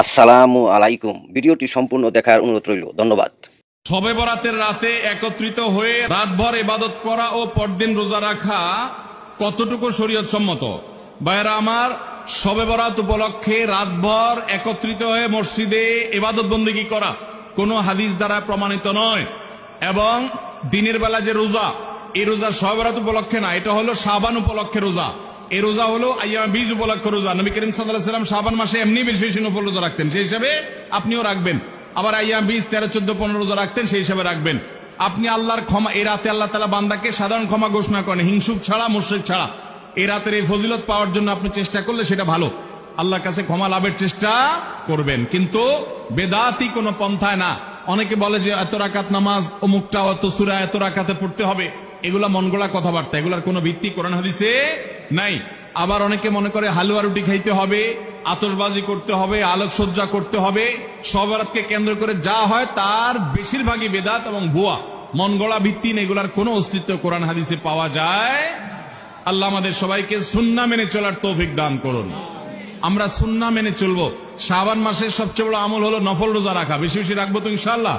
আসসালামু আলাইকুম। ভিডিওটি সম্পূর্ণ দেখার অনুরোধ রইল। ধন্যবাদ। শবে বরাতের রাতে একত্রিত হয়ে রাতভর ইবাদত করা ও পরদিন রোজা রাখা কতটুকু শরীয়ত সম্মত? ভাইয়েরা আমার, শবে বরাত উপলক্ষে রাতভর একত্রিত হয়ে মসজিদে ইবাদত বন্দেগী করা কোনো হাদিস দ্বারা প্রমাণিত নয়। এবং দিনের বেলা যে রোজা, এই রোজা শবে বরাত উপলক্ষে না, এটা হলো শাবান উপলক্ষে রোজা। এই রোজা হলো আইয়াম বীজ উপলক্ষে রোজা। নবী করিম সাল্লাল্লাহু আলাইহি ওয়াসাল্লাম শাবান মাসে এমনি বেশি বেশি নফল রোজা রাখতেন, সেই হিসাবে আপনিও রাখবেন। আবার আইয়াম বীজ 13, 14, 15 রোজা রাখতেন, সেই হিসাবে রাখবেন। আপনি আল্লাহর ক্ষমা, এই রাতে আল্লাহ তাআলা বান্দাকে সাধারণ ক্ষমা ঘোষণা করেন, হিংসুক ছাড়া, মুশরিক ছাড়া। এই রাতের এই ফজিলত পাওয়ার জন্য আপনি চেষ্টা করলে সেটা ভালো, আল্লাহর কাছে ক্ষমা লাভের চেষ্টা করবেন, কিন্তু বেদাতি কোনো পন্থায় না। অনেকে বলে যে এত রাকাত নামাজ, অমুকটা অত সূরা এত রাকাতে পড়তে হবে, এগুলা মন গড়া কথাবার্তা, এগুলার কোনো ভিত্তি কোরআন হাদিসে নাই। আবার অনেকে মনে করে হালুয়া রুটি খাইতে হবে, আতশবাজি করতে হবে, আলোকসজ্জা করতে হবে। শবে বরাতকে কেন্দ্র করে যা হয় তার বেশিরভাগই বেদাত এবং ভুয়া, মন গড়া ভিত্তিহীন, এগুলার কোনো অস্তিত্ব কোরআন হাদিসে পাওয়া যায়। আল্লাহ আমাদের সবাইকে সুন্নাহ মেনে চলার তৌফিক দান করুন। আমরা সুন্নাহ মেনে চলবো। শাবান মাসের সবচেয়ে বড় আমল হলো নফল রোজা রাখা। বেশি বেশি রাখবো তো ইনশাআল্লাহ।